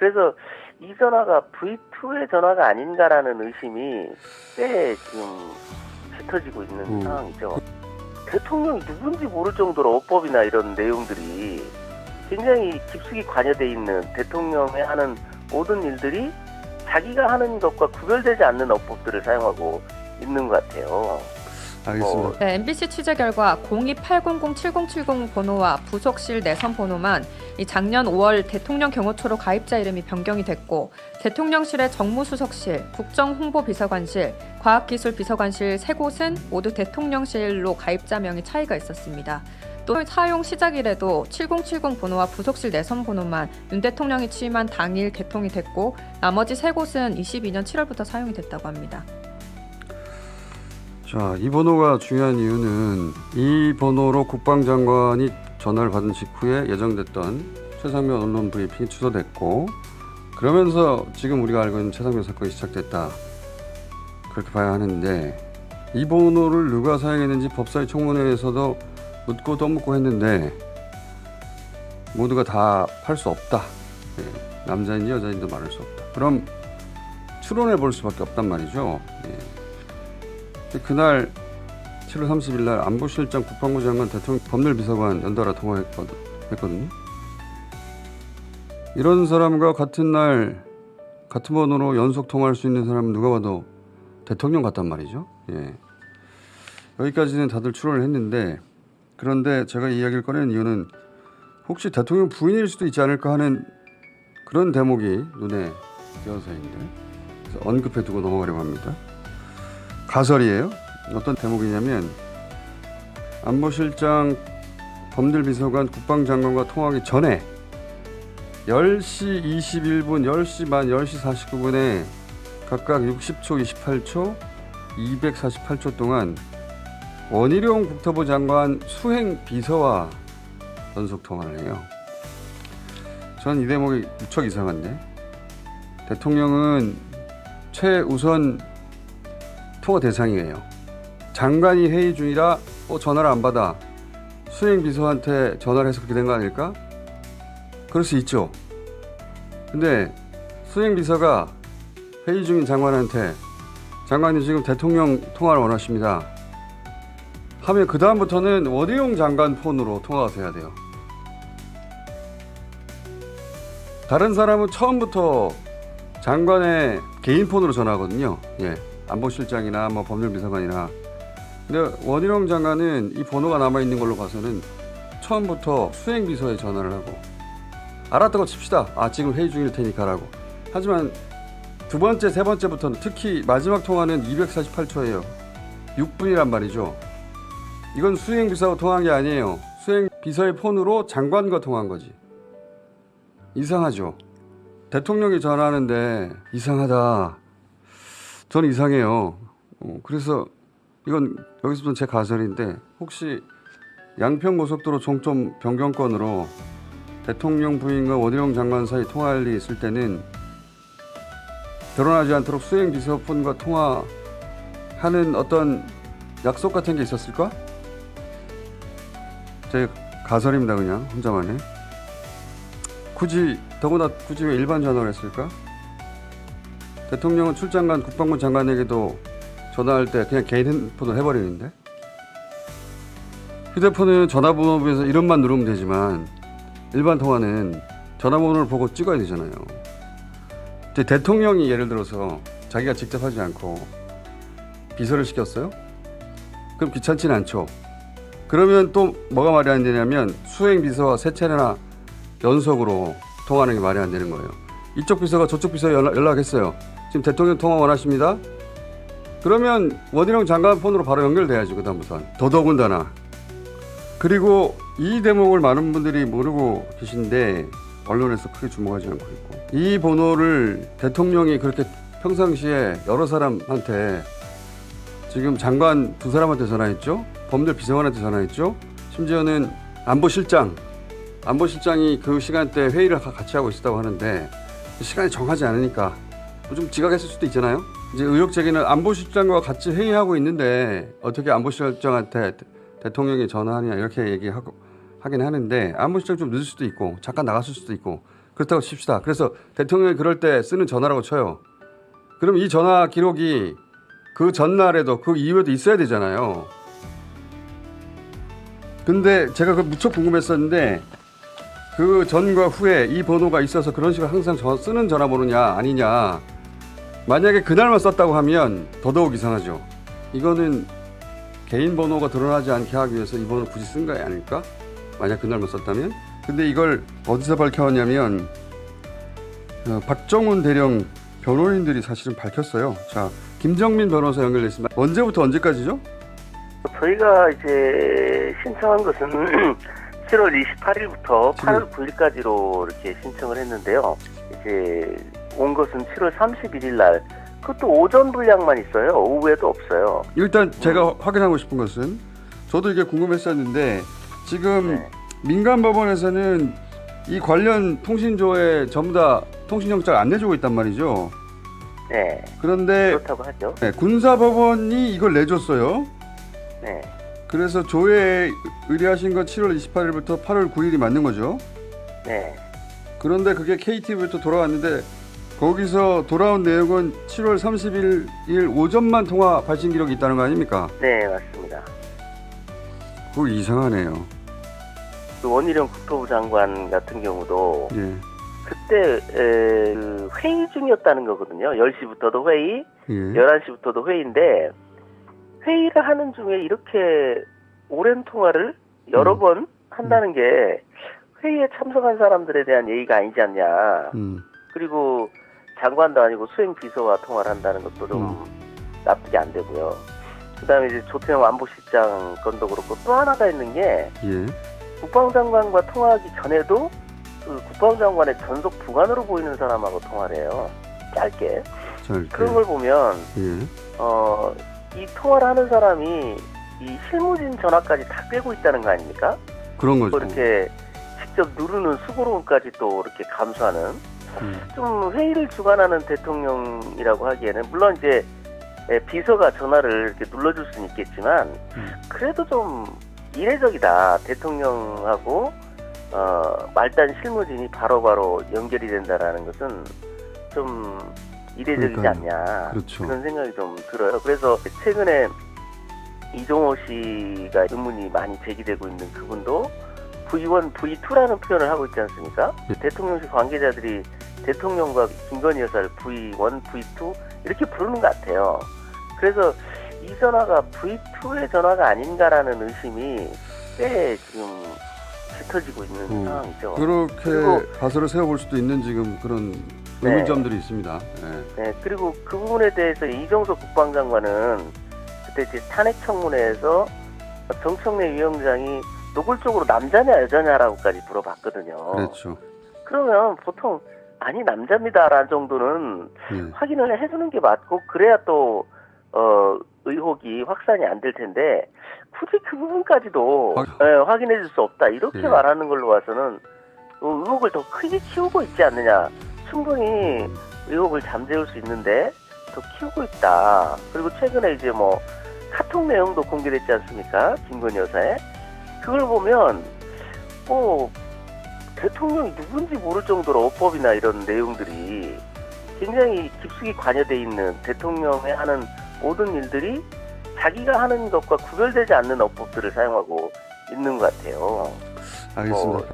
그래서 이 전화가 V2의 전화가 아닌가라는 의심이 꽤 지금 짙어지고 있는 상황이죠. 대통령이 누군지 모를 정도로 어법이나 이런 내용들이 굉장히 깊숙이 관여돼 있는, 대통령의 하는 모든 일들이 자기가 하는 것과 구별되지 않는 어법들을 사용하고 있는 것 같아요. 알겠습니다. 네, MBC 취재 결과 02-800-7070 번호와 부속실 내선 번호만 이 작년 5월 대통령 경호처로 가입자 이름이 변경이 됐고, 대통령실의 정무수석실, 국정홍보비서관실, 과학기술비서관실 세 곳은 모두 대통령실로 가입자명이 차이가 있었습니다. 또 사용 시작일에도 7070 번호와 부속실 내선 번호만 윤 대통령이 취임한 당일 개통이 됐고, 나머지 세 곳은 22년 7월부터 사용이 됐다고 합니다. 자, 이 번호가 중요한 이유는 이 번호로 국방장관이 전화를 받은 직후에 예정됐던 최상면 언론 브리핑이 취소됐고, 그러면서 지금 우리가 알고 있는 최상면 사건이 시작됐다, 그렇게 봐야 하는데, 이 번호를 누가 사용했는지 법사위 청문회에서도 묻고 떠묻고 했는데 모두가 다 팔 수 없다. 남자인지 여자인지도 말할 수 없다. 그럼 추론해 볼 수밖에 없단 말이죠. 그날 7월 30일 날 안보실장, 국방부 장관, 대통령 법률비서관 연달아 통화했거든요. 이런 사람과 같은 날 같은 번호로 연속 통화할 수 있는 사람은 누가 봐도 대통령 같단 말이죠. 여기까지는 다들 추론을 했는데, 그런데 제가 이 이야기를 꺼내는 이유는 혹시 대통령 부인일 수도 있지 않을까 하는 그런 대목이 눈에 띄어서인데, 그래서 언급해 두고 넘어가려고 합니다. 가설이에요. 어떤 대목이냐면, 안보실장, 법률비서관, 국방장관과 통화하기 전에 10시 21분, 10시 만, 10시 49분에 각각 60초, 28초, 248초 동안 원희룡 국토부 장관 수행 비서와 연속 통화를 해요. 전 이 대목이 무척 이상한데, 대통령은 최우선 통화 대상이에요. 장관이 회의 중이라 전화를 안 받아 수행 비서한테 전화를 해서 그렇게 된 거 아닐까? 그럴 수 있죠. 근데 수행 비서가 회의 중인 장관한테 장관님 지금 대통령 통화를 원하십니다 하면 그 다음부터는 원희룡 장관 폰으로 통화가 돼야 돼요. 다른 사람은 처음부터 장관의 개인 폰으로 전화하거든요. 안보실장이나 뭐 법률비서관이나. 근데 원희룡 장관은 이 번호가 남아있는 걸로 봐서는 처음부터 수행비서에 전화를 하고, 알았다고 칩시다. 지금 회의 중일 테니까라고. 하지만 두 번째, 세 번째부터는, 특히 마지막 통화는 248초예요. 6분이란 말이죠. 이건 수행비서하고 통화한 게 아니에요. 수행비서의 폰으로 장관과 통화한 거지. 이상하죠. 대통령이 전화하는데 이상하다. 저는 이상해요. 그래서 이건 여기서부터는 제 가설인데, 혹시 양평고속도로 종점 변경권으로 대통령 부인과 원희룡 장관 사이 통화할 일이 있을 때는 결혼하지 않도록 수행비서 폰과 통화하는 어떤 약속 같은 게 있었을까? 제 가설입니다. 그냥 혼자만의. 더구나 굳이 왜 일반 전화를 했을까? 대통령은 출장 간 국방부 장관에게도 전화할 때 그냥 개인 핸드폰으로 해버리는데, 휴대폰은 전화번호부에서 이름만 누르면 되지만 일반 통화는 전화번호를 보고 찍어야 되잖아요. 대통령이 예를 들어서 자기가 직접 하지 않고 비서를 시켰어요? 그럼 귀찮지는 않죠. 그러면 또 뭐가 말이 안 되냐면, 수행 비서와 세 차례나 연속으로 통화하는 게 말이 안 되는 거예요. 이쪽 비서가 저쪽 비서에 연락했어요. 지금 대통령 통화 원하십니다. 그러면 원희룡 장관 폰으로 바로 연결돼야죠. 그 다음부터는. 더더군다나. 그리고 이 대목을 많은 분들이 모르고 계신데 언론에서 크게 주목하지 않고 있고, 이 번호를 대통령이 그렇게 평상시에 여러 사람한테, 지금 장관 두 사람한테 전화했죠. 법률 비서관한테 전화했죠. 심지어는 안보실장이 그 시간대 회의를 같이 하고 있었다고 하는데, 시간이 정하지 않으니까 좀 지각했을 수도 있잖아요. 이제 의혹 제기는, 안보실장과 같이 회의하고 있는데 어떻게 안보실장한테 대통령이 전화하냐, 이렇게 얘기하긴 하는데, 안보실장 좀 늦을 수도 있고 잠깐 나갔을 수도 있고 그렇다고 칩시다. 그래서 대통령이 그럴 때 쓰는 전화라고 쳐요. 그럼 이 전화 기록이 그 전날에도 그 이후에도 있어야 되잖아요. 근데 제가 그 무척 궁금했었는데 그 전과 후에 이 번호가 있어서 그런 식으로 항상 쓰는 전화번호냐 아니냐. 만약에 그날만 썼다고 하면 더더욱 이상하죠. 이거는 개인 번호가 드러나지 않게 하기 위해서 이 번호를 굳이 쓴 거 아닐까? 만약 그날만 썼다면. 근데 이걸 어디서 밝혀왔냐면 박정훈 대령 변호인들이 사실은 밝혔어요. 자, 김정민 변호사 연결됐습니다. 언제부터 언제까지죠? 저희가 이제 신청한 것은 7월 28일부터 8월 9일까지로 이렇게 신청을 했는데요. 이제 온 것은 7월 31일 날. 그것도 오전 분량만 있어요. 오후에도 없어요. 일단 제가 확인하고 싶은 것은 저도 이게 궁금했었는데 지금 네. 민간법원에서는 이 관련 통신조에 전부 다 통신영장 안 내주고 있단 말이죠. 네. 그런데 그렇다고 하죠. 네, 군사법원이 이걸 내줬어요. 네. 그래서 조회에 의뢰하신 건 7월 28일부터 8월 9일이 맞는 거죠. 네. 그런데 그게 KTV부터 돌아왔는데 거기서 돌아온 내용은 7월 30일 오전만 통화 발신 기록이 있다는 거 아닙니까? 네, 맞습니다. 그거 이상하네요. 그 원희룡 국토부 장관 같은 경우도 예. 그때 그 회의 중이었다는 거거든요. 10시부터도 회의, 예. 11시부터도 회의인데 회의를 하는 중에 이렇게 오랜 통화를 여러 번 한다는 게 회의에 참석한 사람들에 대한 예의가 아니지 않냐. 그리고 장관도 아니고 수행 비서와 통화를 한다는 것도 좀 납득이 안 되고요. 그다음에 이제 조태영 안보실장 건도 그렇고 또 하나가 있는 게 예. 국방장관과 통화하기 전에도 그 국방장관의 전속 부관으로 보이는 사람하고 통화를 해요. 짧게. 그런 걸 보면 예. 이 통화를 하는 사람이 이 실무진 전화까지 다 꿰고 있다는 거 아닙니까? 그런 거죠. 이렇게 직접 누르는 수고로움까지 또 이렇게 감수하는 좀 회의를 주관하는 대통령이라고 하기에는 물론 이제 비서가 전화를 이렇게 눌러줄 수는 있겠지만 그래도 좀 이례적이다. 대통령하고 말단 실무진이 바로바로 연결이 된다라는 것은 좀 이례적이지 않냐. 그렇죠. 그런 생각이 좀 들어요. 그래서 최근에 이종호 씨가 의문이 많이 제기되고 있는 그분도 V1, V2라는 표현을 하고 있지 않습니까? 예. 대통령실 관계자들이 대통령과 김건희 여사를 V1, V2 이렇게 부르는 것 같아요. 그래서 이 전화가 V2의 전화가 아닌가라는 의심이 꽤 지금 짙어지고 있는 상황이죠. 그렇게 가설을 세워볼 수도 있는 지금 그런 의문점들이 있습니다. 네. 네, 그리고 그 부분에 대해서 이정석 국방장관은 그때 이제 탄핵 청문회에서 정청래 위원장이 노골적으로 남자냐 여자냐라고까지 물어봤거든요. 그렇죠. 그러면 보통 아니 남자입니다라는 정도는 확인을 해주는 게 맞고 그래야 또 의혹이 확산이 안 될 텐데 굳이 그 부분까지도 확인해 줄 수 없다 이렇게 말하는 걸로 봐서는 의혹을 더 크게 키우고 있지 않느냐. 충분히 의혹을 잠재울 수 있는데 더 키우고 있다. 그리고 최근에 이제 뭐 카톡 내용도 공개됐지 않습니까? 김건희 여사의. 그걸 보면 대통령이 누군지 모를 정도로 어법이나 이런 내용들이 굉장히 깊숙이 관여돼 있는 대통령의 하는 모든 일들이 자기가 하는 것과 구별되지 않는 어법들을 사용하고 있는 것 같아요. 알겠습니다.